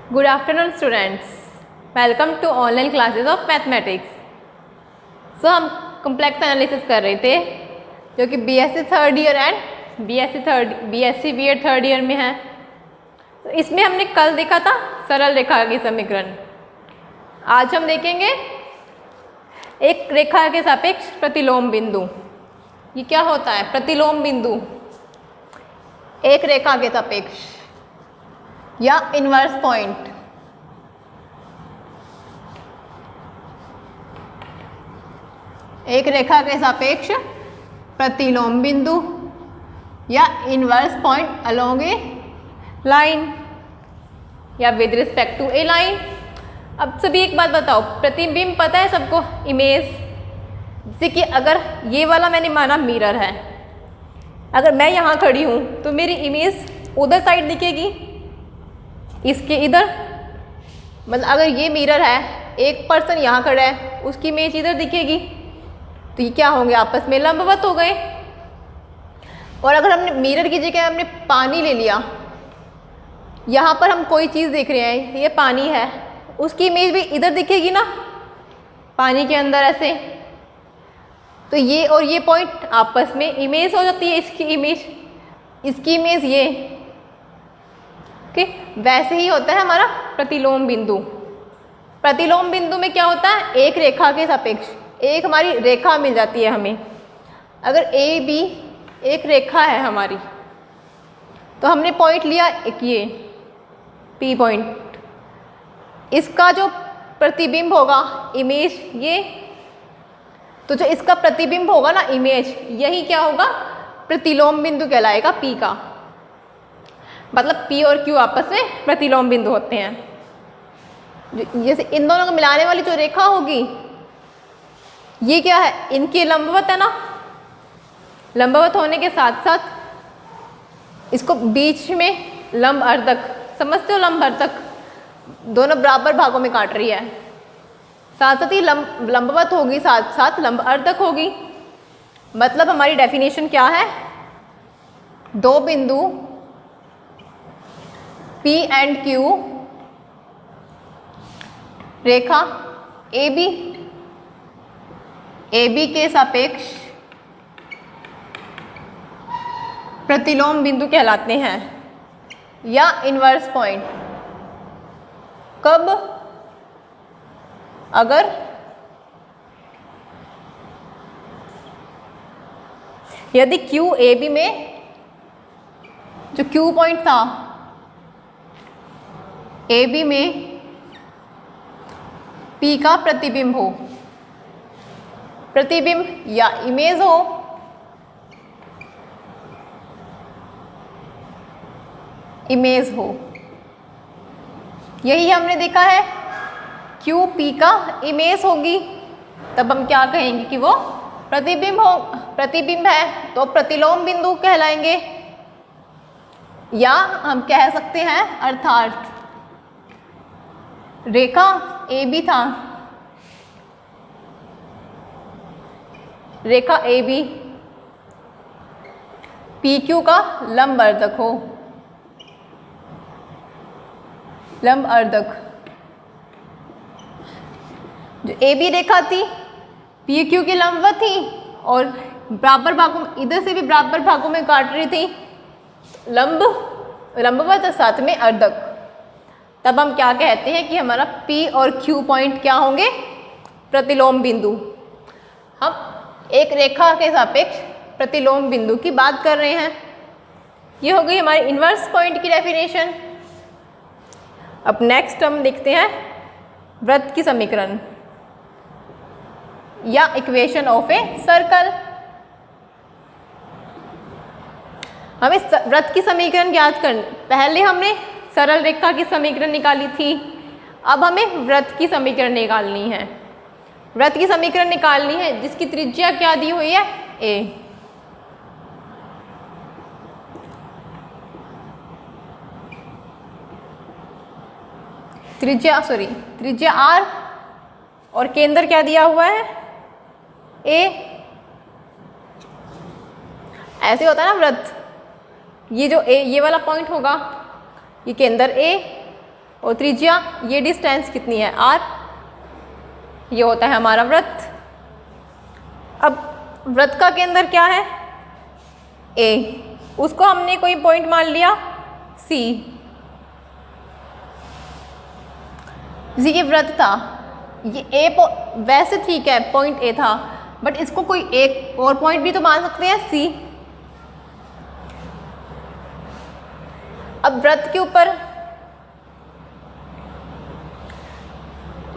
Good afternoon students. Welcome to online classes of mathematics. So हम complex analysis कर रहे थे जो कि BSc third year and BSc B.Ed third year में है। तो इसमें हमने कल देखा था सरल रेखा के समीकरण। आज हम देखेंगे एक रेखा के सापेक्ष प्रतिलोम बिंदु। ये क्या होता है? प्रतिलोम बिंदु एक रेखा के सापेक्ष या इनवर्स पॉइंट। एक रेखा के सापेक्ष प्रतिलोम बिंदु या inverse point along a line या with respect to a line. अब सभी एक बात बताओ, प्रतिबिंब पता है सबको, इमेज। जैसे कि अगर ये वाला मैंने माना मिरर है, अगर मैं यहाँ खड़ी हूँ तो मेरी इमेज उधर साइड दिखेगी, इसके इधर। मतलब अगर ये मिरर है, एक पर्सन यहाँ खड़ा है, उसकी इमेज इधर दिखेगी, तो ये क्या होंगे? आपस में लंबवत हो गए। और अगर हमने मिरर की जगह हमने पानी ले लिया, यहाँ पर हम कोई चीज़ देख रहे हैं, ये पानी है, उसकी इमेज भी इधर दिखेगी ना, पानी के अंदर ऐसे। तो ये और ये पॉइंट आपस में इमेज हो जाती है, इसकी इमेज ये। ओके, वैसे ही होता है हमारा प्रतिलोम बिंदु। प्रतिलोम बिंदु में क्या होता है? एक रेखा के सापेक्ष एक हमारी रेखा मिल जाती है हमें। अगर ए बी एक रेखा है हमारी, तो हमने पॉइंट लिया एक ये पी पॉइंट, इसका जो प्रतिबिंब होगा इमेज ये, तो जो इसका प्रतिबिंब होगा ना इमेज, यही क्या होगा? प्रतिलोम बिंदु कहलाएगा पी का। मतलब पी और क्यू आपस में प्रतिलोम बिंदु होते हैं। जैसे इन दोनों को मिलाने वाली जो रेखा होगी, ये क्या है? इनके लंबवत है ना, लंबवत होने के साथ साथ इसको बीच में लंब अर्धक, समझते हो? लंब अर्धक दोनों बराबर भागों में काट रही है, साथ साथ ही लंबवत होगी, साथ साथ लंब अर्धक होगी। मतलब हमारी डेफिनेशन क्या है? दो बिंदु P and Q, Rekha AB के सापेक्ष प्रतिलोम बिंदु कहलाते हैं या इनवर्स पॉइंट। कब? अगर यदि Q AB में जो Q पॉइंट था AB में P का प्रतिबिंब हो, प्रतिबिंब या इमेज हो, इमेज हो। यही हमने देखा है, Q P का इमेज होगी, तब हम क्या कहेंगे कि वो प्रतिबिंब है, तो प्रतिलोम बिंदु कहलाएंगे। या हम कह सकते हैं अर्थात रेखा AB था, रेखा AB PQ का लंब अर्धक हो, लंब अर्धक। जो AB रेखा थी PQ के लंबवत थी और बराबर भागों में, इधर से भी बराबर भागों में काट रही थी, लंबवत और साथ में अर्धक। तब हम क्या कहते हैं कि हमारा P और Q पॉइंट क्या होंगे? प्रतिलोम बिंदु। हम एक रेखा के सापेक्ष प्रतिलोम बिंदु की बात कर रहे हैं। ये हो गई हमारी इनवर्स पॉइंट की डेफिनेशन। अब नेक्स्ट हम देखते हैं वृत्त की समीकरण या इक्वेशन ऑफ ए सर्कल। हमें वृत्त की समीकरण ज्ञात करनी, पहले हमने सरल रेखा की समीकरण निकाली थी, अब हमें वृत्त की समीकरण निकालनी है। वृत्त की समीकरण निकालनी है जिसकी त्रिज्या क्या दी हुई है? a। त्रिज्या r और केंद्र क्या दिया हुआ है? a। ऐसे होता है ना वृत्त, ये जो ए ये वाला पॉइंट होगा, ये केंद्र ए और त्रिज्या, ये डिस्टेंस कितनी है r, ये होता है हमारा वृत्त। अब वृत्त का केंद्र क्या है a, उसको हमने कोई पॉइंट मान लिया c। ये वृत्त था, ये a वैसे ठीक है पॉइंट a था, बट इसको कोई एक और पॉइंट भी तो मान सकते हैं c। अब वृत्त के ऊपर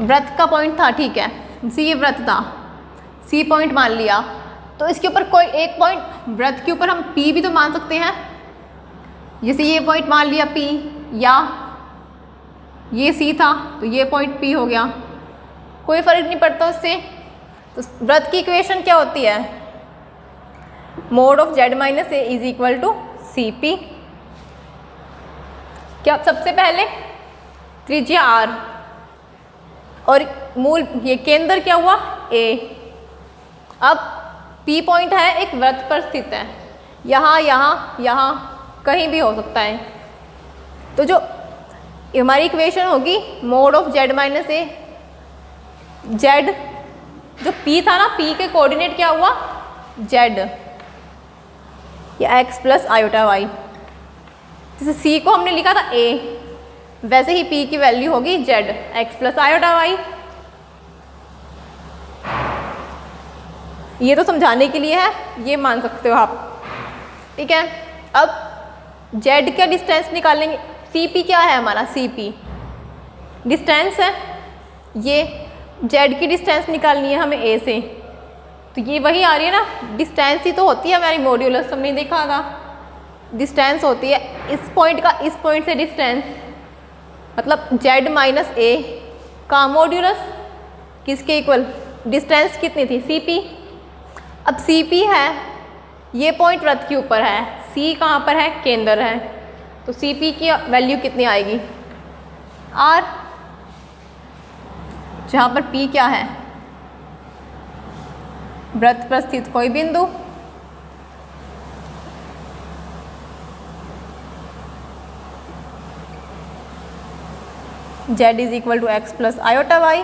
वृत्त का पॉइंट था, ठीक है, सी वृत्त था, सी पॉइंट मान लिया, तो इसके ऊपर कोई एक पॉइंट वृत्त के ऊपर हम पी भी तो मान सकते हैं। जैसे ये पॉइंट मान लिया पी, या ये सी था तो ये पॉइंट पी हो गया, कोई फर्क नहीं पड़ता उससे। तो वृत्त की इक्वेशन क्या होती है, mod of Z minus A is equal to C P. क्या सबसे पहले त्रिज्या r और मूल ये केंद्र क्या हुआ a। अब P पॉइंट है एक वृत्त पर स्थित है, यहाँ यहाँ यहाँ कहीं भी हो सकता है। तो जो हमारी इक्वेशन होगी mode of Z minus A, Z जो P था ना, P के कोऑर्डिनेट क्या हुआ z या x प्लस आयोटा y। जैसे C को हमने लिखा था a, वैसे ही P की वैल्यू होगी z x plus iota y। ये तो समझाने के लिए है, ये मान सकते हो आप, ठीक है। अब z का डिस्टेंस निकालेंगे, CP क्या है हमारा, CP डिस्टेंस है, ये z की डिस्टेंस निकालनी है हमें a से, तो ये वही आ रही है ना, डिस्टेंस ही तो होती है हमारी मॉड्यूलस, हमने देखा था डिस्टेंस होती है इस पॉइंट का इस पॉइंट से डिस्टेंस, मतलब z माइनस a का मॉड्यूलस किसके इक्वल, डिस्टेंस कितनी थी CP। अब CP है, ये पॉइंट वृत्त के ऊपर है, C कहाँ पर है, केंद्र है, तो CP की वैल्यू कितनी आएगी R, जहाँ पर P क्या है वृत्त पर स्थित कोई बिंदु, z is equal to X plus iota Y.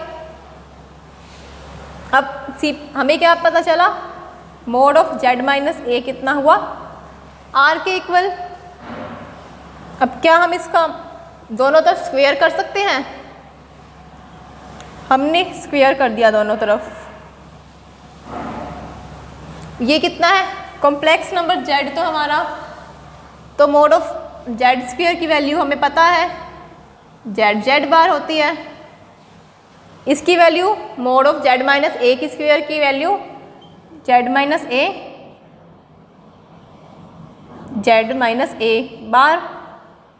अब हमें क्या पता चला, mod of z minus A कितना हुआ r के इक्वल। अब क्या हम इसका दोनों तरफ स्क्वायर कर सकते हैं, हमने स्क्वायर कर दिया दोनों तरफ। ये कितना है कॉम्प्लेक्स नंबर z तो हमारा, तो मोड ऑफ z स्क्वायर की वैल्यू हमें पता है z बार होती है, इसकी value mod of z minus a की स्क्वायर की वैल्यू z माइनस ए बार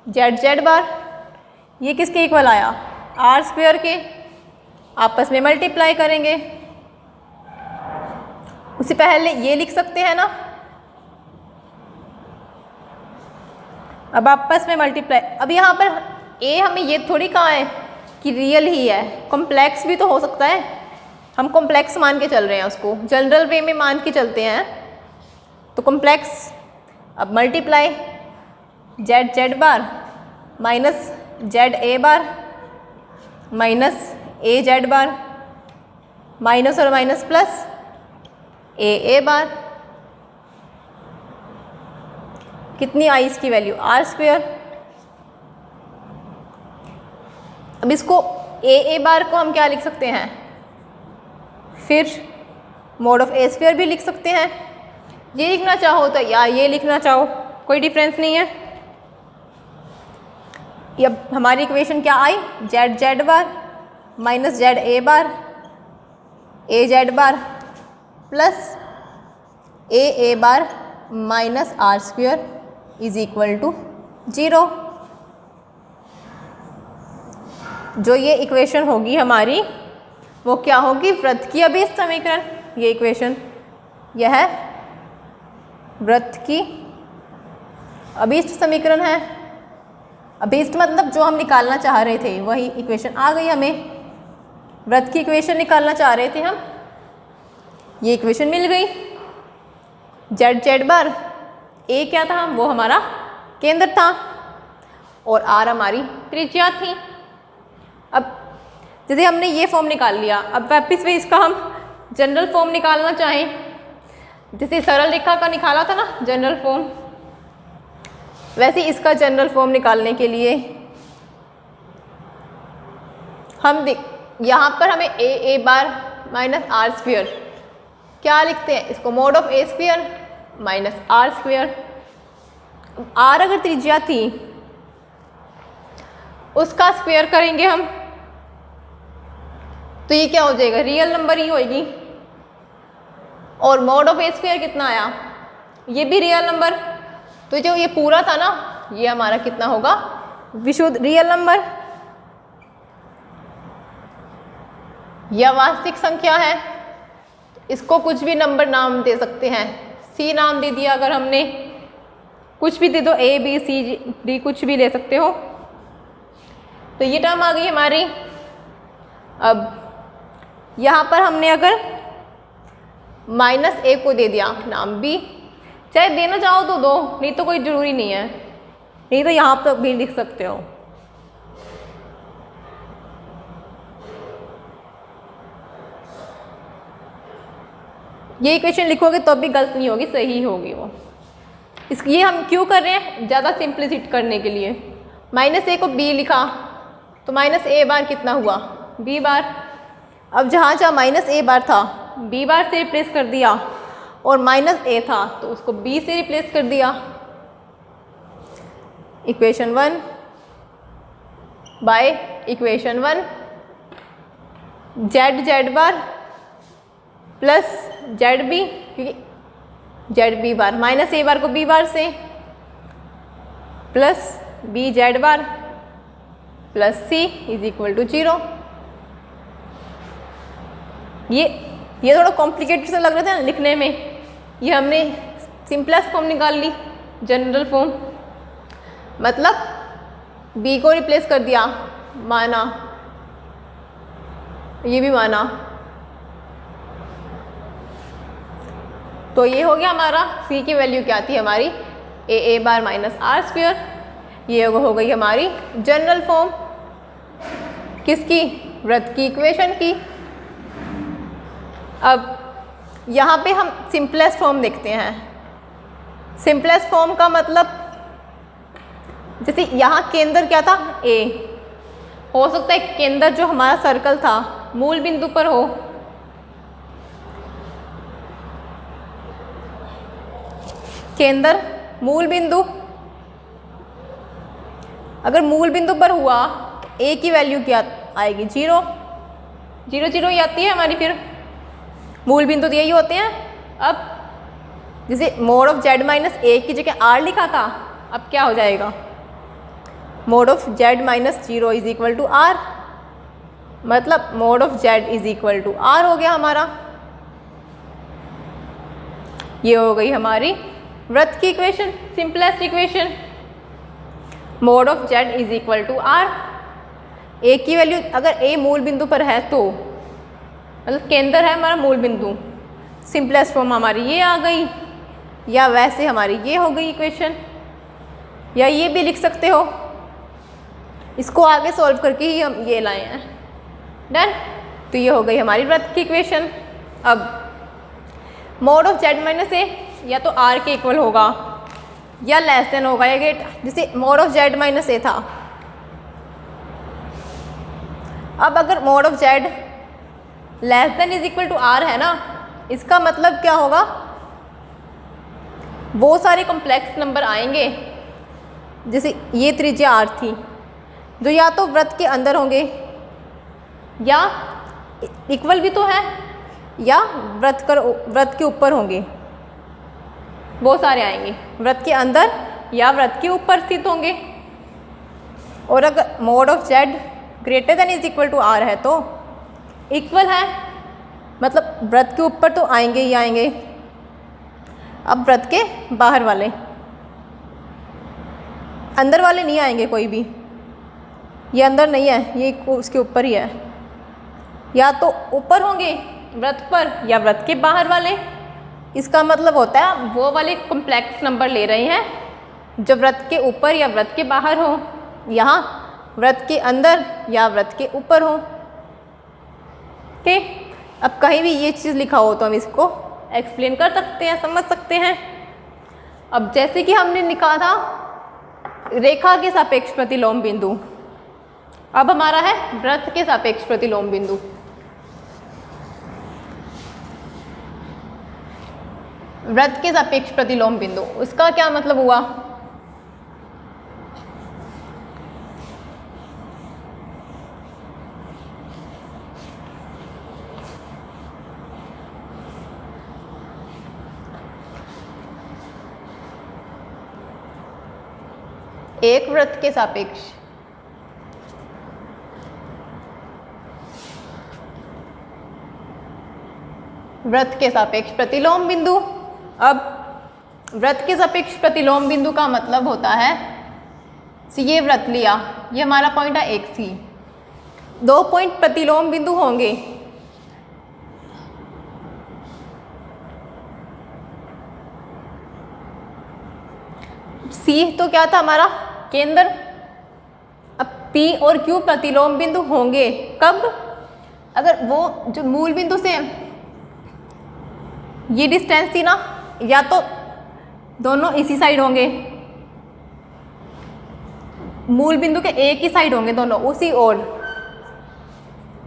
z बार, ये किसके इक्वल आया r स्क्वायर के, आपस में मल्टीप्लाई करेंगे। उससे पहले ये लिख सकते हैं ना, अब आपस में मल्टीप्लाई। अब यहाँ पर a हमें ये थोड़ी कहा है कि रियल ही है, कॉम्प्लेक्स भी तो हो सकता है, हम कॉम्प्लेक्स मान के चल रहे हैं, उसको जनरल वे में मान के चलते हैं, तो कॉम्प्लेक्स। अब multiply z bar minus z bar minus a bar, minus और माइनस प्लस a बार, कितनी आई इसकी वैल्यू r स्क्वायर। अब इसको a बार को हम क्या लिख सकते हैं, फिर मोड ऑफ a स्क्वायर भी लिख सकते हैं, ये लिखना चाहो तो या ये लिखना चाहो कोई डिफरेंस नहीं है। अब हमारी इक्वेशन क्या आई, z bar minus z bar a bar plus a bar minus r square is equal to 0। जो ये इक्वेशन होगी हमारी वो क्या होगी, वृत्त की अभीष्ट समीकरण। ये इक्वेशन यह है वृत्त की अभीष्ट समीकरण है। अभीष्ट मतलब जो हम निकालना चाह रहे थे वही इक्वेशन आ गई हमें, वृत्त की इक्वेशन निकालना चाह रहे थे हम, ये इक्वेशन मिल गई। z बार a क्या था, वो हमारा केंद्र था और r हमारी त्रिज्या थी। अब जैसे हमने ये फॉर्म निकाल लिया, अब वापस से इसका हम जनरल फॉर्म निकालना चाहें, जैसे सरल रेखा का निकाला था ना जनरल फॉर्म, वैसे इसका जनरल फॉर्म निकालने के लिए हम यहाँ पर हमें A bar minus R square क्या लिखते हैं, इसको mod of A square minus R square. R अगर त्रिज्या थी उसका स्क्वायर करेंगे हम तो ये क्या हो जाएगा, रियल नंबर ही होएगी। और मॉड ऑफ ए स्क्वायर कितना आया, ये भी रियल नंबर, तो जो ये पूरा था ना ये हमारा कितना होगा, विशुद्ध रियल नंबर। यह वास्तविक संख्या है, इसको कुछ भी नंबर नाम दे सकते हैं, सी नाम दे दिया अगर हमने, कुछ भी दे दो, ए बी सी डी कुछ भी ले सकते हो। तो ये टर्म आ गई हमारी। अब यहाँ पर हमने अगर माइनस ए को दे दिया नाम बी, चाहे देना चाहो तो दो, नहीं तो कोई ज़रूरी नहीं है, नहीं तो यहाँ पर भी लिख सकते हो। ये इक्वेशन लिखोगे तो भी गलत नहीं होगी, सही होगी वो। ये हम क्यों कर रहे हैं, ज़्यादा सिंप्लिसिटी करने के लिए। माइनस ए को बी लिखा तो माइनस ए बार कितना हुआ, बी बार। अब जहाँ जहाँ माइनस ए बार था बी बार से रिप्लेस कर दिया, और माइनस ए था तो उसको बी से रिप्लेस कर दिया। Equation 1 by equation 1 Z bar plus Z B, क्योंकि जेड बी बार माइनस ए बार को बी बार से, plus B Z bar plus C is equal to 0। ये थोड़ा कॉम्प्लिकेटेड सा लग रहा था ना लिखने में, ये हमने सिंपलेस्ट फॉर्म निकाल ली, जनरल फॉर्म। मतलब बी को रिप्लेस कर दिया, माना, ये भी माना, तो ये हो गया हमारा सी की वैल्यू क्या थी हमारी, ए बार माइनस आर स्क्वेयर। ये हो गई हमारी जनरल फॉर्म किसकी, वृत्त की इक्वेशन की। अब यहाँ पे हम सिंपलेस्ट फॉर्म देखते हैं। सिंपलेस्ट फॉर्म का मतलब, जैसे यहाँ केंद्र क्या था, ए, हो सकता है केंद्र जो हमारा सर्कल था मूल बिंदु पर हो, केंद्र मूल बिंदु, अगर मूल बिंदु पर हुआ तो ए की वैल्यू क्या आएगी, 0 0 0 ही आती है हमारी। फिर मूल बिंदु तो यही होते हैं। अब जैसे mod of Z minus a की जगह आर लिखा था, अब क्या हो जाएगा, mod of Z minus 0 is equal to r, मतलब mod of z is equal to r हो गया हमारा। ये हो गई हमारी वृत्त की equation, simplest equation. Mod of z is equal to r, a की वैल्यू अगर ए मूल बिंदु पर है तो, मतलब केंद्र है हमारा मूल बिंदु, सिंपलेस्ट फॉर्म हमारी ये आ गई, या वैसे हमारी ये हो गई इक्वेशन, या ये भी लिख सकते हो। इसको आगे सॉल्व करके ही हम ये लाए हैं, डन। तो ये हो गई हमारी वृत्त की इक्वेशन। अब मोड ऑफ जेड माइनस ए या तो आर के इक्वल होगा या लेस देन होगा, या गेट, जैसे mod of Z minus A था। अब अगर mod of Z less than is equal to R है ना, इसका मतलब क्या होगा, वो सारे कॉम्प्लेक्स नंबर आएंगे, जैसे ये त्रिज्या आर थी, जो या तो वृत्त के अंदर होंगे या इक्वल भी तो है, या वृत्त के ऊपर होंगे, वो सारे आएंगे, वृत्त के अंदर या वृत्त के ऊपर स्थित होंगे। और अगर mod of Z greater than is equal to R है तो इक्वल है, मतलब वृत्त के ऊपर तो आएंगे ही आएंगे। अब वृत्त के बाहर वाले, अंदर वाले नहीं आएंगे कोई भी, ये अंदर नहीं है, ये उसके ऊपर ही है, या तो ऊपर होंगे वृत्त पर या वृत्त के बाहर वाले। इसका मतलब होता है वो वाले कॉम्प्लेक्स नंबर ले रहे हैं जो वृत्त के ऊपर या वृत्त के बाहर हो। यहाँ वृत्त के अंदर या वृत्त के ऊपर हो। ठीक, अब कहीं भी ये चीज़ लिखा हो तो हम इसको एक्सप्लेन कर सकते हैं, समझ सकते हैं। अब जैसे कि हमने लिखा था रेखा के सापेक्ष प्रतिलोम बिंदु, अब हमारा है वृत्त के सापेक्ष प्रतिलोम बिंदु। वृत्त के सापेक्ष प्रतिलोम बिंदु, उसका क्या मतलब हुआ? एक वृत्त के सापेक्ष वृत्त के सापेक्ष प्रतिलोम बिंदु। अब वृत्त के सापेक्ष प्रतिलोम बिंदु का मतलब होता है, ये वृत्त लिया, ये हमारा पॉइंट है एक सी, 2 पॉइंट प्रतिलोम बिंदु होंगे। सी तो क्या था हमारा केंद्र। अब P और Q प्रतिलोम बिंदु होंगे कब? अगर वो जो मूल बिंदु से ये डिस्टेंस थी ना, या तो दोनों इसी साइड होंगे, मूल बिंदु के एक ही साइड होंगे दोनों, उसी ओर,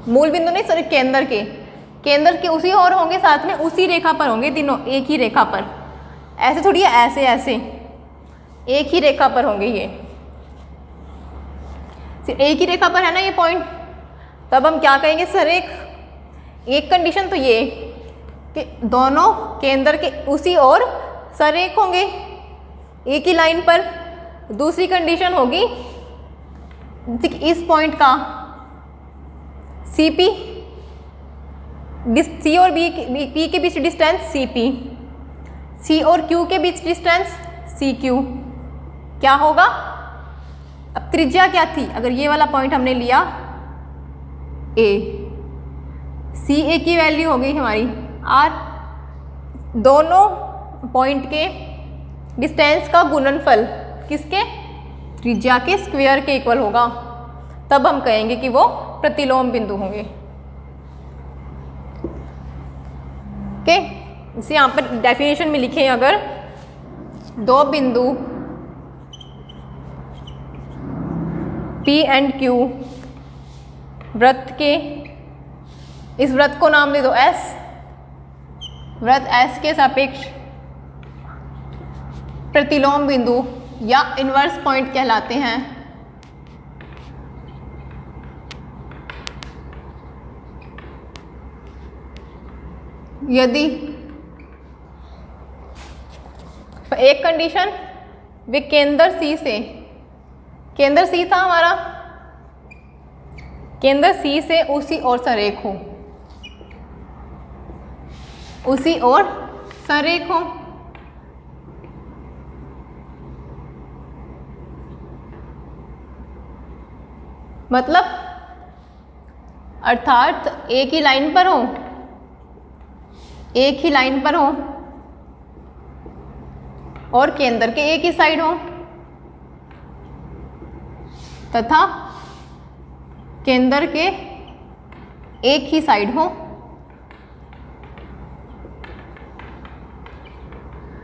मूल बिंदु नहीं सॉरी केंद्र के उसी ओर होंगे, साथ में उसी रेखा पर होंगे तीनों, एक ही रेखा पर। ऐसे थोड़ी है, ऐसे ऐसे एक ही रेखा पर होंगे, ये सिर्फ एक ही रेखा पर है ना ये पॉइंट। तब हम क्या कहेंगे सर, एक कंडीशन तो ये कि दोनों केंद्र के उसी ओर सरेख होंगे एक ही लाइन पर। दूसरी कंडीशन होगी इस पॉइंट का CP, C और P के बीच डिस्टेंस CP, C और Q के बीच डिस्टेंस CQ। क्या होगा? अब त्रिज्या क्या थी? अगर ये वाला पॉइंट हमने लिया A, CA की वैल्यू हो गई हमारी R, दोनों पॉइंट के डिस्टेंस का गुणनफल किसके? त्रिज्या के स्क्वायर के इक्वल होगा। तब हम कहेंगे कि वो प्रतिलोम बिंदु होंगे। ओके, इसे यहाँ पर डेफिनेशन में लिखें, अगर दो बिंदु P एंड Q वृत्त के, इस वृत्त को नाम दे दो S, वृत्त S के सापेक्ष प्रतिलोम बिंदु या इन्वर्स पॉइंट कहलाते हैं। यदि एक कंडीशन वे केंद्र C से, केंद्र C था हमारा, केंद्र C से उसी ओर सरेख हो, उसी ओर सरेख हो। मतलब अर्थात एक ही लाइन पर हो, एक ही लाइन पर हो और केंद्र के एक ही साइड हो, तथा केंद्र के एक ही साइड हो।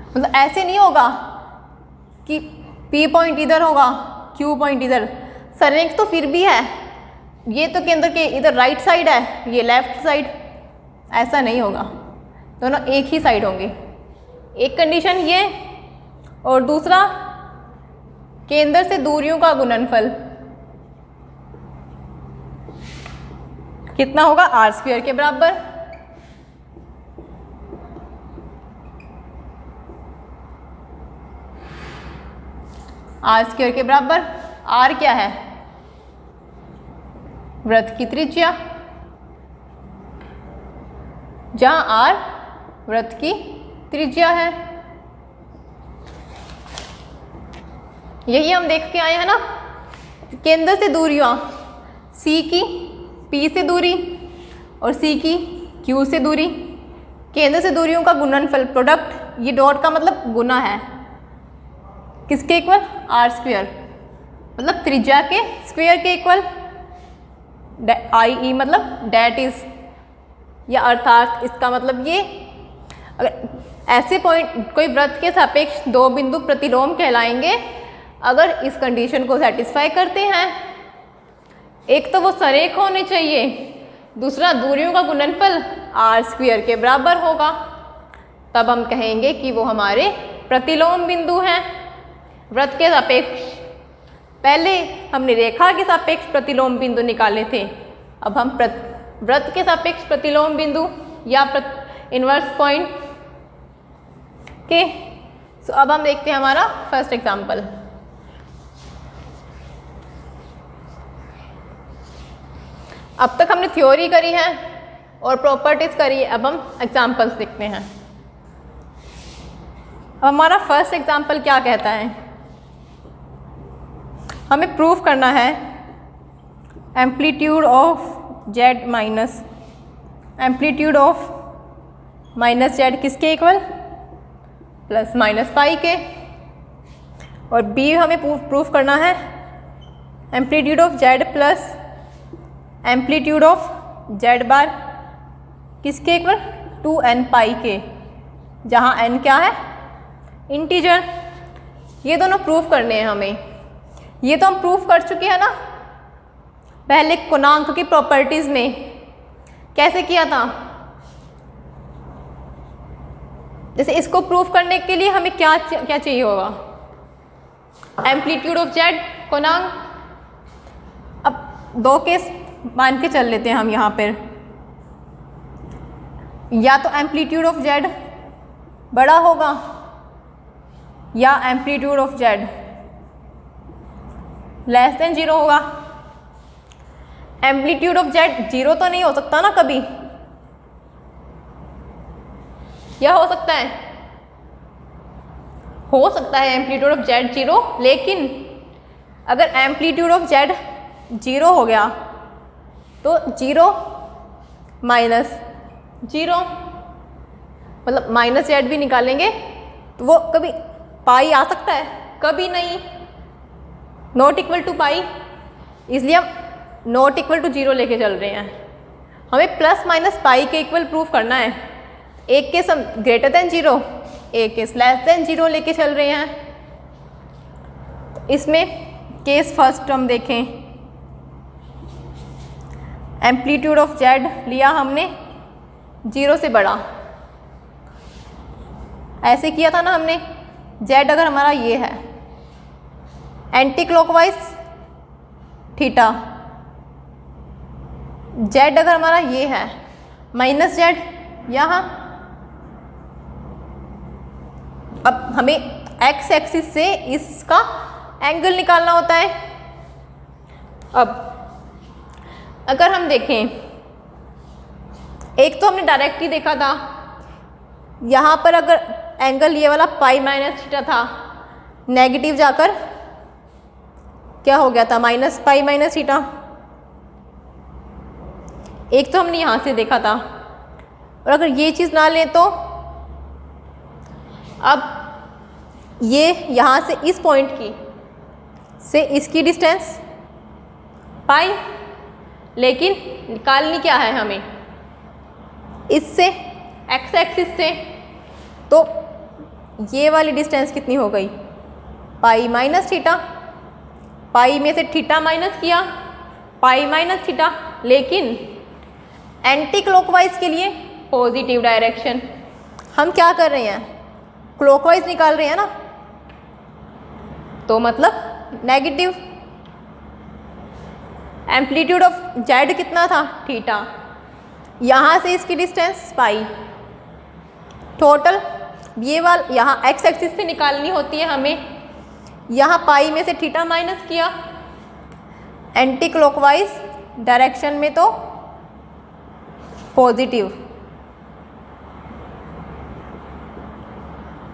मतलब ऐसे नहीं होगा कि P पॉइंट इधर होगा, Q पॉइंट इधर, सरेख तो फिर भी है, ये तो केंद्र के इधर राइट साइड है, ये लेफ्ट साइड, ऐसा नहीं होगा, दोनों एक ही साइड होंगे। एक कंडीशन ये, और दूसरा केंद्र से दूरियों का गुणनफल कितना होगा? R² के बराबर। R² के बराबर। R क्या है? वृत्त की त्रिज्या, जहां R वृत्त की त्रिज्या है। यही हम देख के आए हैं ना, केंद्र से दूरियां, C की P से दूरी और C की Q से दूरी, केंद्र से दूरियों का गुणनफल, प्रोडक्ट, ये डॉट का मतलब गुना है, किसके इक्वल? R²। मतलब त्रिज्या के स्क्वायर के इक्वल, i.e. मतलब डेट इज, या अर्थात इसका मतलब ये, अगर ऐसे पॉइंट कोई वृत्त के सापेक्ष दो बिंदु प्रतिलोम कहलाएंगे अगर इस कंडीशन को सेटिस्फाई करते हैं। एक तो वो सरेख होने चाहिए, दूसरा दूरियों का गुणनफल r² के बराबर होगा, तब हम कहेंगे कि वो हमारे प्रतिलोम बिंदु हैं वृत्त के सापेक्ष। पहले हमने रेखा के सापेक्ष प्रतिलोम बिंदु निकाले थे, अब हम वृत्त के सापेक्ष प्रतिलोम बिंदु या इनवर्स पॉइंट के। सो अब हम देखते हैं हमारा फर्स्ट एग्जाम्पल। अब तक हमने थ्योरी करी है और प्रॉपर्टीज करी है, अब हम एग्जाम्पल्स देखते हैं। अब हमारा फर्स्ट एग्जाम्पल क्या कहता है, हमें प्रूव करना है amplitude of z minus amplitude of minus z किसके इक्वल, प्लस माइनस पाई के, और b हमें प्रूफ करना है amplitude of z plus amplitude of z बार किसके इक्वल, 2n पाई के, जहाँ n क्या है, इंटीजर। ये दोनों प्रूफ करने हैं हमें। ये तो हम प्रूफ कर चुके हैं ना पहले गुणांक की प्रॉपर्टीज में। कैसे किया था, जैसे इसको प्रूफ करने के लिए हमें क्या चाहिए होगा, एम्पलीट्यूड ऑफ z गुणांक। अब दो केस मान के चल लेते हैं हम यहाँ पर, या तो एम्पलीट्यूड ऑफ z बड़ा होगा या amplitude of z less than 0 होगा। एम्पलीट्यूड ऑफ z 0 तो नहीं हो सकता ना कभी, या हो सकता है, हो सकता है एम्पलीट्यूड ऑफ z 0, लेकिन अगर एम्पलीट्यूड ऑफ z 0 हो गया तो 0 माइनस 0 मतलब माइनस z भी निकालेंगे तो वो कभी पाई आ सकता है, कभी नहीं, नॉट इक्वल टू पाई, इसलिए हम नॉट इक्वल टू 0 लेके चल रहे हैं। हमें प्लस माइनस पाई के इक्वल प्रूफ करना है। एक केस हम ग्रेटर देन 0, एक केस लेस देन 0 लेके चल रहे हैं। तो इसमें केस फर्स्ट हम देखें, एम्पलीट्यूड ऑफ z लिया हमने 0 से बड़ा, ऐसे किया था ना हमने। z अगर हमारा ये है एंटी क्लॉकवाइज थीटा, z अगर हमारा ये है माइनस z यहाँ, अब हमें x एक्सिस से इसका एंगल निकालना होता है। अब अगर हम देखें, एक तो हमने डायरेक्ट ही देखा था, यहाँ पर अगर एंगल ये वाला पाई माइनस थीटा था, नेगेटिव जाकर क्या हो गया था, माइनस पाई माइनस थीटा। एक तो हमने यहाँ से देखा था, और अगर ये चीज़ ना लें तो अब ये यहाँ से इस पॉइंट की से इसकी डिस्टेंस पाई, लेकिन निकालनी क्या है हमें, इससे एक्स एक्सिस से, तो ये वाली डिस्टेंस कितनी हो गई, पाई माइनस थीटा। पाई में से थीटा माइनस किया, पाई माइनस थीटा, लेकिन एंटी क्लॉकवाइज के लिए पॉजिटिव डायरेक्शन। हम क्या कर रहे हैं, क्लॉकवाइज निकाल रहे हैं ना, तो मतलब नेगेटिव। एम्पलीट्यूड ऑफ z कितना था, थीटा, यहाँ से इसकी डिस्टेंस पाई, टोटल ये वाला यहाँ x एक्सिस से निकालनी होती है हमें। यहाँ पाई में से थीटा माइनस किया, एंटी क्लॉकवाइज डायरेक्शन में तो positive,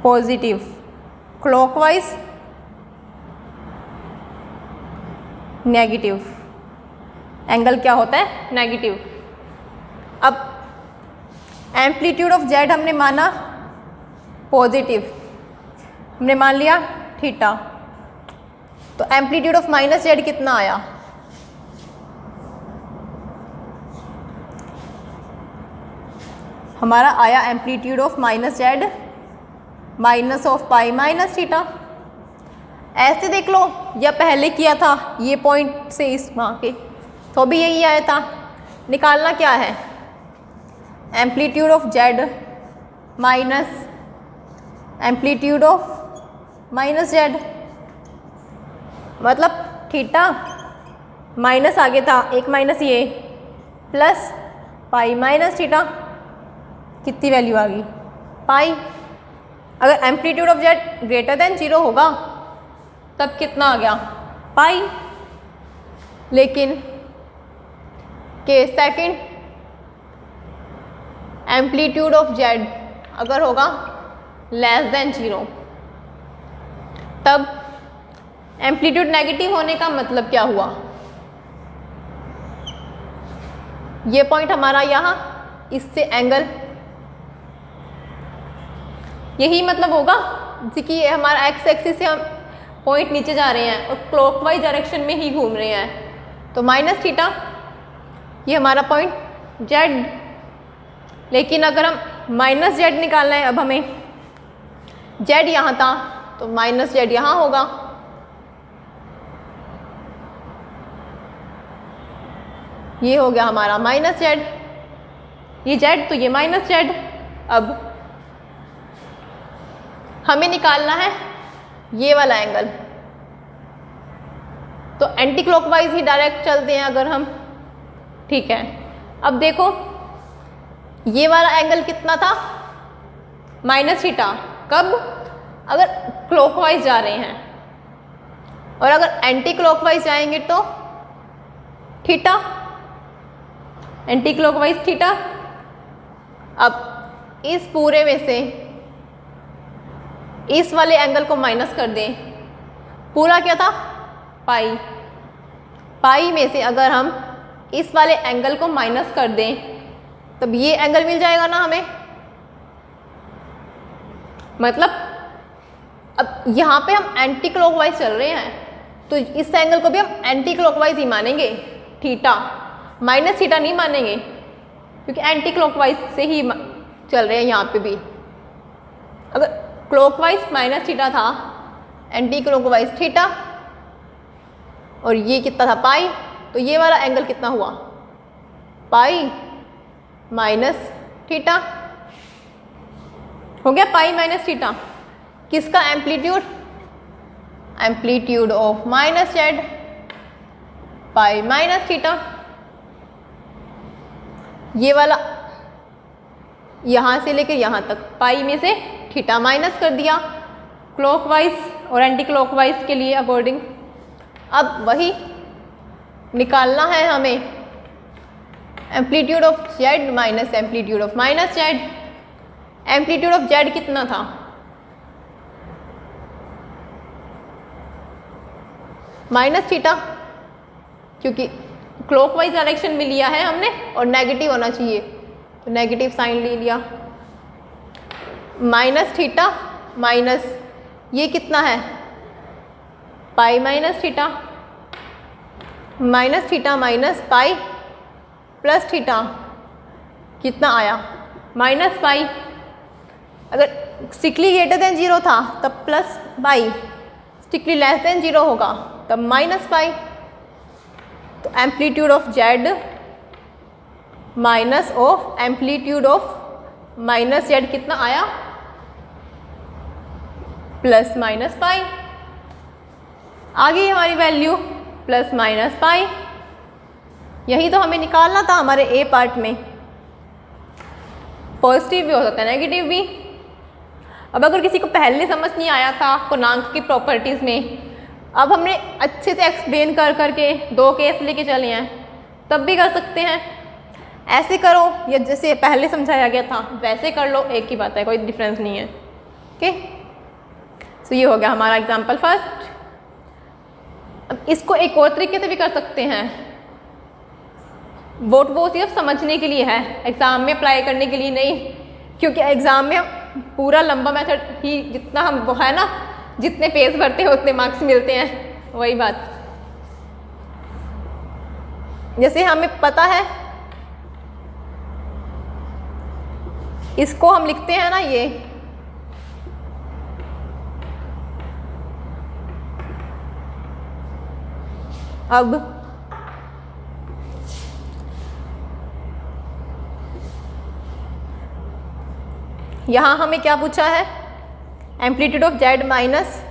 positive, clockwise negative, angle क्या होता है, नेगेटिव। अब एम्पलीट्यूड ऑफ z हमने माना पॉजिटिव, हमने मान लिया थीटा, तो एम्पलीट्यूड ऑफ माइनस जेड कितना आया? हमारा आया amplitude of minus Z minus of pi minus theta. ऐसे देख लो या पहले किया था ये पॉइंट से इस वहाँ के, तो भी यही आया था। निकालना क्या है? Amplitude of Z minus amplitude of minus Z, मतलब थीटा माइनस आगे था, एक माइनस ये प्लस पाई माइनस थीटा। कितनी वैल्यू आ गई? पाई। अगर amplitude of Z greater then 0 होगा तब कितना आ गया? पाई। लेकिन case second, amplitude of Z अगर होगा लेस देन 0, तब एम्पलीट्यूड नेगेटिव होने का मतलब क्या हुआ? ये पॉइंट हमारा यहाँ, इससे एंगल, यही मतलब होगा कि ये हमारा एक्स एक्सिस से हम पॉइंट नीचे जा रहे हैं और क्लॉकवाइज डायरेक्शन में ही घूम रहे हैं, तो माइनस थीटा ये हमारा पॉइंट जेड। लेकिन अगर हम माइनस जेड निकालना है, अब हमें जेड यहाँ था तो माइनस जेड यहाँ होगा। ये हो गया हमारा माइनस जेड, ये जेड तो ये माइनस जेड। अब हमें निकालना है ये वाला एंगल, तो एंटी क्लॉकवाइज ही डायरेक्ट चलते हैं अगर हम, ठीक है। अब देखो ये वाला एंगल कितना था? Minus theta. कब? अगर क्लॉकवाइज जा रहे हैं, और अगर एंटी क्लॉकवाइज जाएंगे तो थीटा, एंटी क्लॉकवाइज थीटा। अब इस पूरे में से इस वाले एंगल को माइनस कर दें, पूरा क्या था? पाई। पाई में से अगर हम इस वाले एंगल को माइनस कर दें तब ये एंगल मिल जाएगा ना हमें। मतलब अब यहाँ पे हम एंटी क्लॉकवाइज चल रहे हैं तो इस एंगल को भी हम एंटी क्लॉकवाइज ही मानेंगे, थीटा, माइनस थीटा नहीं मानेंगे, क्योंकि एंटी क्लॉकवाइज से ही चल रहे हैं यहाँ पे भी। अगर क्लॉकवाइज माइनस थीटा था, एंटी क्लॉकवाइज थीटा, और ये कितना था? पाई। तो ये वाला एंगल कितना हुआ? Pi minus theta. हो गया पाई माइनस थीटा। किसका amplitude? Amplitude of minus Z pi minus theta. ये वाला यहाँ से लेकर यहाँ तक पाई में से थीटा माइनस कर दिया क्लॉकवाइज और एंटी क्लॉकवाइज के लिए अकॉर्डिंग। अब वही निकालना है हमें, amplitude of Z minus amplitude of minus Z. Amplitude of Z कितना था? माइनस थीटा, क्योंकि क्लॉकवाइज डायरेक्शन में लिया है हमने और नेगेटिव होना चाहिए तो नेगेटिव साइन ले लिया। माइनस थीटा माइनस ये कितना है? Pi minus theta. Minus theta minus pi plus theta कितना आया? Minus pi. अगर स्ट्रिक्टली ग्रेटर देन 0 था तब plus pi, strictly less than 0 होगा तब माइनस पाई। तो amplitude of Z minus of amplitude of minus Z कितना आया? Plus minus pi. आ गई हमारी वैल्यू प्लस माइनस पाई। यही तो हमें निकालना था हमारे ए पार्ट में। पॉजिटिव भी हो सकता है, नेगेटिव भी। अब अगर किसी को पहले समझ नहीं आया था पूर्णांक की प्रॉपर्टीज़ में, अब हमने अच्छे से एक्सप्लेन कर करके 2 केस लेके चले हैं, तब भी कर सकते हैं। ऐसे करो या जैसे पहले समझाया गया था वैसे कर लो, एक ही बात है, कोई डिफरेंस नहीं है। ओके, सो ये हो गया हमारा एग्जाम्पल फर्स्ट। अब इसको एक और तरीके से भी कर सकते हैं, वो सिर्फ समझने के लिए है, एग्ज़ाम में अप्लाई करने के लिए नहीं, क्योंकि एग्ज़ाम में पूरा लंबा मेथड ही जितना हम वो है ना, जितने पेज भरते हैं उतने मार्क्स मिलते हैं, वही बात, जैसे हमें पता है इसको हम लिखते हैं ना ये, अब यहां हमें क्या पूछा है, amplitude of Z minus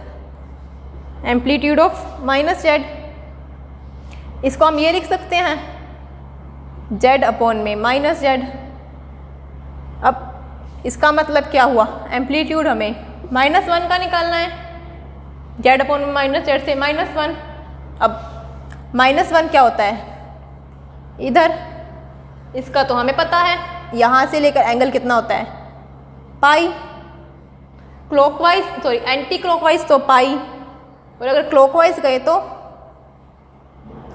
amplitude of minus Z, इसको हम ये लिख सकते हैं जेड अपॉन में माइनस जेड। अब इसका मतलब क्या हुआ, एम्पलीट्यूड हमें -1 का निकालना है, जेड अपॉन में माइनस जेड से -1। अब -1 क्या होता है इधर, इसका तो हमें पता है, यहाँ से लेकर एंगल कितना होता है पाई, क्लॉकवाइज सॉरी एंटी क्लॉकवाइज तो पाई, और अगर क्लॉकवाइज गए तो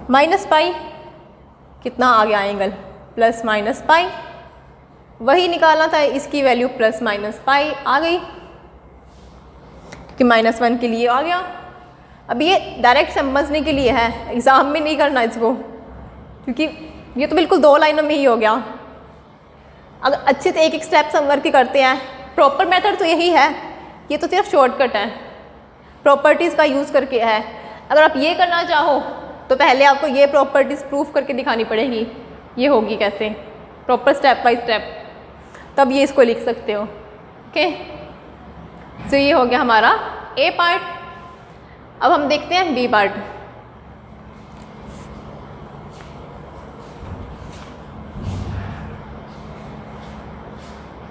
-पाई, कितना आ गया एंगल +-पाई, वही निकालना था, इसकी वैल्यू +-पाई आ गई कि -1 के लिए आ गया। अब ये डायरेक्ट समझने के लिए है, एग्ज़ाम में नहीं करना इसको, क्योंकि ये तो बिल्कुल 2 लाइनों में ही हो गया। अगर अच्छे से एक एक स्टेप समझ के करते हैं, प्रॉपर मेथड तो यही है, ये तो सिर्फ शॉर्टकट है, प्रॉपर्टीज़ का यूज़ करके है। अगर आप ये करना चाहो तो पहले आपको ये प्रॉपर्टीज़ प्रूफ करके दिखानी पड़ेगी, ये होगी कैसे, प्रॉपर स्टेप बाय स्टेप, तब ये इसको लिख सकते हो। ओके, तो ये हो गया हमारा ए पार्ट। अब हम देखते हैं बी पार्ट।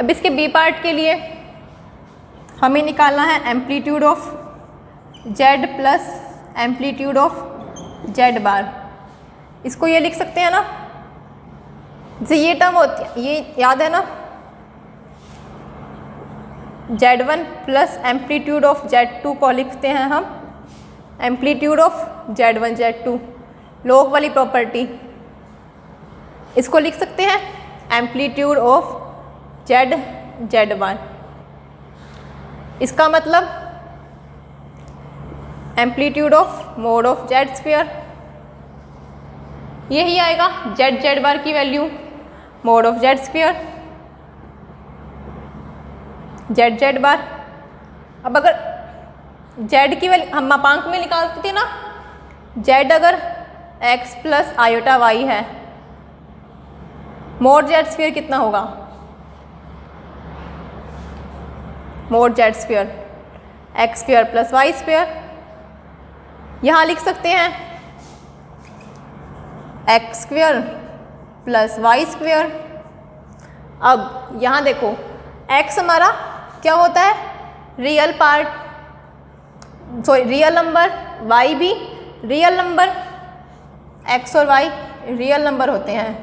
अब इसके बी पार्ट के लिए हमें निकालना है amplitude of z plus amplitude of z bar. इसको ये लिख सकते हैं ना, जैसे ये टर्म होती है, ये याद है ना, Z1 plus amplitude of Z2 को लिखते हैं हम amplitude of Z1 Z2, log वाली प्रॉपर्टी। इसको लिख सकते हैं एम्पलीट्यूड ऑफ Z1। इसका मतलब amplitude of mod of z square, यही आएगा जेड बार की value mod of z square z bar. अब अगर जेड की वैल्यू हम मापांक में निकालते थे ना, जेड अगर x प्लस आयोटा वाई है, मोड जेड स्क्वायर कितना होगा, mod Z square X square plus Y square. यहाँ लिख सकते हैं X square plus Y square. अब यहाँ देखो x हमारा क्या होता है, real part, sorry real number, y भी रियल नंबर, x और y रियल नंबर होते हैं।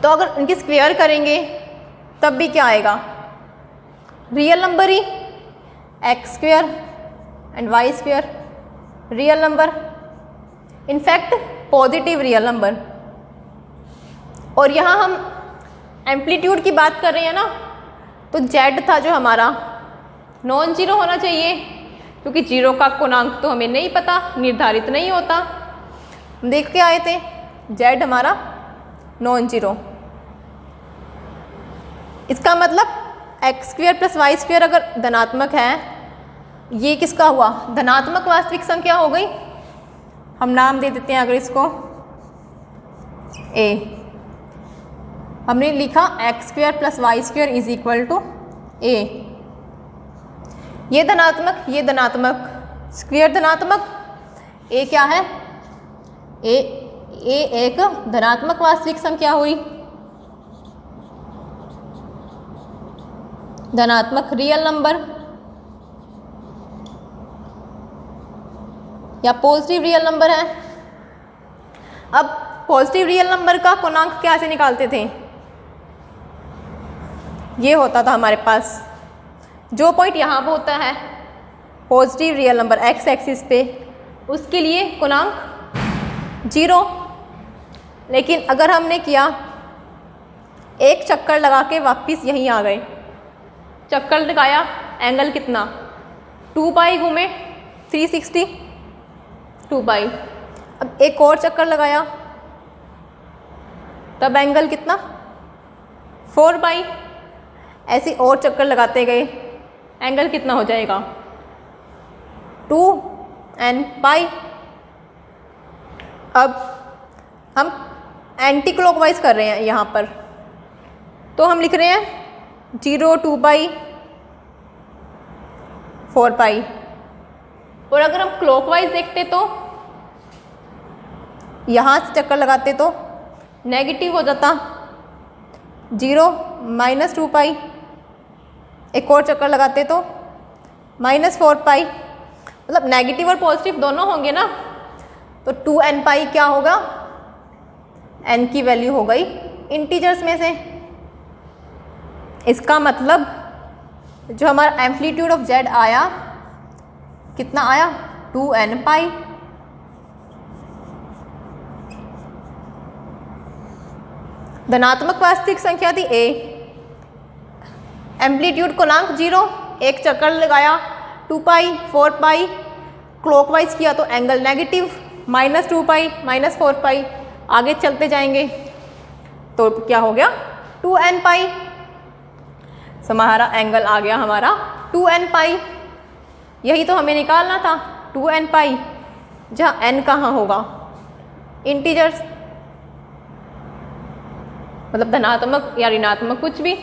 तो अगर उनकी स्क्वायर करेंगे तब भी क्या आएगा, रियल नंबर ही, X square and Y square real number, in fact positive real number. और यहाँ हम एम्पलीट्यूड की बात कर रहे हैं ना, तो जेड था जो हमारा नॉन जीरो होना चाहिए, क्योंकि जीरो का पूर्णांक तो हमें नहीं पता, निर्धारित नहीं होता। हम देख के आए थे जेड हमारा नॉन जीरो। इसका मतलब X square plus Y square अगर धनात्मक है, ये किसका हुआ, धनात्मक वास्तविक संख्या हो गई। हम नाम दे देते हैं अगर इसको ए, हमने लिखा x square plus Y square is equal to a. ये धनात्मक, स्क्वायर धनात्मक, ए क्या है, ए एक धनात्मक वास्तविक संख्या हुई, धनात्मक रियल नंबर या पॉजिटिव रियल नंबर है। अब पॉजिटिव रियल नंबर का पूर्णांक कैसे निकालते थे, ये होता था हमारे पास, जो पॉइंट यहाँ पर होता है positive real number x axis पे, उसके लिए पूर्णांक 0। लेकिन अगर हमने किया एक चक्कर लगा के वापस यहीं आ गए, चक्कर लगाया, एंगल कितना 2 पाई घूमे 360 2 पाई। अब एक और चक्कर लगाया तब एंगल कितना 4 पाई। ऐसे और चक्कर लगाते गए एंगल कितना हो जाएगा 2n पाई। अब हम एंटी क्लॉकवाइज कर रहे हैं यहाँ पर, तो हम लिख रहे हैं 0 2 पाई 4 पाई। और अगर हम क्लॉकवाइज देखते तो यहाँ से चक्कर लगाते तो नेगेटिव हो जाता 0 -2 पाई। एक और चक्कर लगाते तो -4 पाई। मतलब नेगेटिव और पॉजिटिव दोनों होंगे ना, तो 2n पाई क्या होगा, n की वैल्यू हो गई इंटीजर्स में से। इसका मतलब जो हमारा एम्पलीट्यूड ऑफ z आया कितना आया 2n पाई। धनात्मक वास्तविक संख्या थी a, एम्पलीट्यूड गुणांक 0, एक चक्कर लगाया 2 पाई 4 पाई, क्लॉकवाइज किया तो एंगल नेगेटिव -2 पाई -4 पाई। आगे चलते जाएंगे तो क्या हो गया 2n पाई। तो हमारा एंगल आ गया हमारा 2n पाई। यही तो हमें निकालना था 2n पाई, जहाँ n कहाँ होगा इंटीजर्स, मतलब धनात्मक या ऋणात्मक कुछ भी।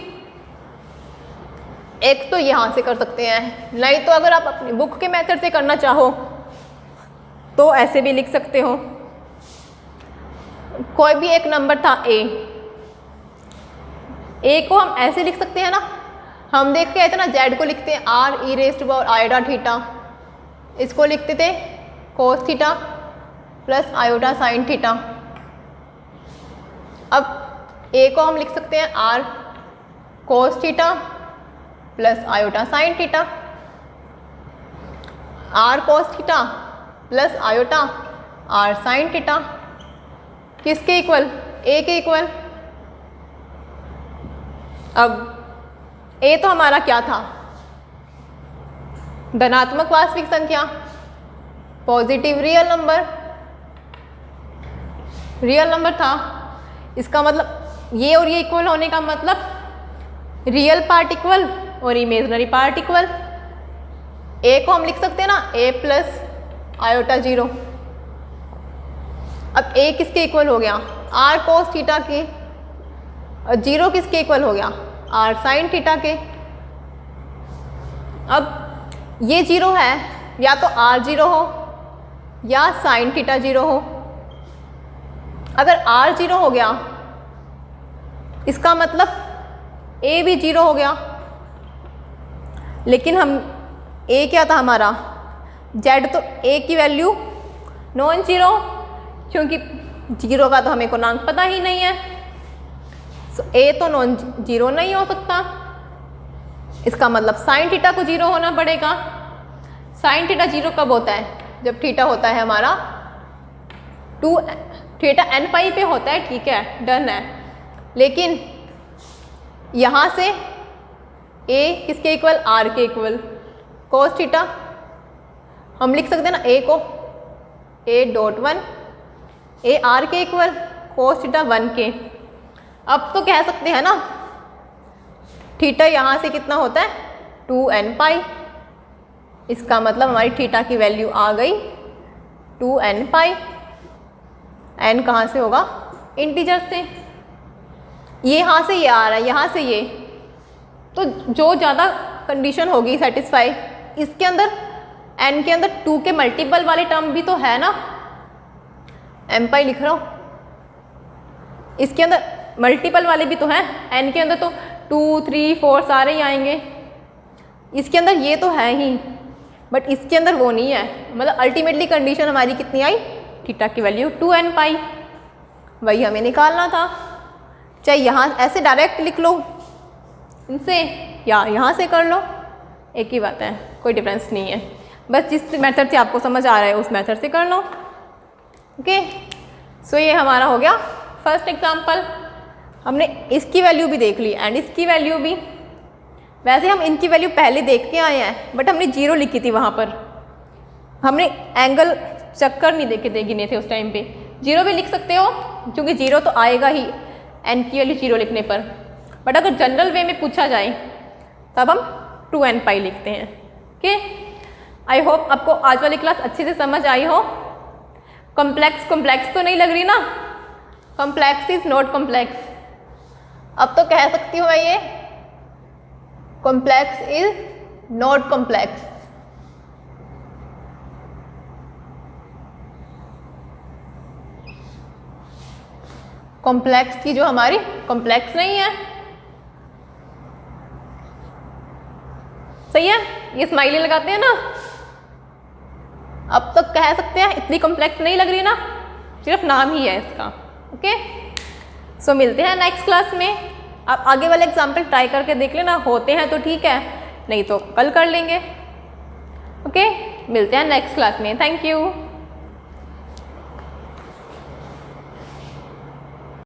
एक तो यहाँ से कर सकते हैं, नहीं तो अगर आप अपनी बुक के मेथड से करना चाहो तो ऐसे भी लिख सकते हो। कोई भी एक नंबर था a को हम ऐसे लिख सकते हैं ना, हम देख के आए थे ना z को लिखते हैं r e⁻θ, इसको लिखते थे cos theta plus iota sine theta. अब a को हम लिख सकते हैं r cos theta plus iota sine theta. r cos theta plus iota r sine theta किसके इक्वल, a के इक्वल। अब a तो हमारा क्या था, धनात्मक वास्तविक संख्या, पॉजिटिव रियल नंबर था। इसका मतलब ये और ये इक्वल होने का मतलब रियल पार्ट इक्वल और इमेजनरी पार्ट इक्वल। a को हम लिख सकते हैं ना a प्लस आयोटा 0। अब a किसके इक्वल हो गया, r cos थीटा के, और 0 किसके इक्वल हो गया, r साइन थीटा के। अब ये 0 है, या तो r 0 हो या साइन थीटा 0 हो। अगर r 0 हो गया इसका मतलब a भी 0 हो गया। लेकिन हम a क्या था हमारा, z तो a की वैल्यू नॉन जीरो, क्योंकि 0 का तो हमें गुणांक पता ही नहीं है। सो a तो नॉन जीरो नहीं हो सकता। इसका मतलब साइन थीटा को 0 होना पड़ेगा। साइन थीटा 0 कब होता है, जब थीटा होता है हमारा 2 थीटा n पाई पे होता है, ठीक है, डन है। लेकिन यहाँ से a किसके इक्वल, r के इक्वल, cos थीटा हम लिख सकते हैं ना a को a.1 a r के इक्वल cos थीटा 1 के। अब तो कह सकते हैं ना थीटा यहाँ से कितना होता है 2n पाई। इसका मतलब हमारी थीटा की वैल्यू आ गई 2n पाई। n कहाँ से होगा, इंटीजर से। ये यहाँ से ये आ रहा है, यहाँ से ये, तो जो ज़्यादा कंडीशन होगी सेटिस्फाई, इसके अंदर n के अंदर 2 के मल्टीपल वाले टर्म भी तो है ना, m पाई लिख रहा हूँ, इसके अंदर मल्टीपल वाले भी तो हैं, n के अंदर तो 2 3 4 सारे ही आएंगे। इसके अंदर ये तो है ही, बट इसके अंदर वो नहीं है। मतलब अल्टीमेटली कंडीशन हमारी कितनी आई, थीटा की वैल्यू 2n पाई, वही हमें निकालना था। चाहे यहाँ ऐसे डायरेक्ट लिख लो इनसे, या यहाँ से कर लो, एक ही बात है, कोई डिफरेंस नहीं है। बस जिस मेथड से आपको समझ आ रहा है उस मेथड से कर लो। ओके, सो ये हमारा हो गया फर्स्ट एग्जाम्पल। हमने इसकी वैल्यू भी देख ली एंड इसकी वैल्यू भी। वैसे हम इनकी वैल्यू पहले देख के आए हैं, बट हमने 0 लिखी थी वहाँ पर, हमने एंगल चक्कर नहीं देखे थे, गिने थे उस टाइम पे। 0 भी लिख सकते हो क्योंकि 0 तो आएगा ही n की वैल्यू 0 लिखने पर, बट अगर जनरल वे में पूछा जाए तब हम 2n पाई लिखते हैं। ओके, आई होप आपको आज वाली क्लास अच्छे से समझ आई हो। कॉम्प्लेक्स तो नहीं लग रही ना? Complex is not complex. अब तो कह सकती हूँ मैं ये complex is not complex. Complex की जो हमारी कॉम्प्लेक्स नहीं है, सही है, ये स्माइली लगाते हैं ना। अब तो कह सकते हैं इतनी कॉम्प्लेक्स नहीं लग रही ना, सिर्फ नाम ही है इसका। ओके, सो मिलते हैं नेक्स्ट क्लास में। आप आगे वाले एग्जाम्पल ट्राई करके देख लेना, होते हैं तो ठीक है, नहीं तो कल कर लेंगे। ओके, मिलते हैं नेक्स्ट क्लास में। Thank you.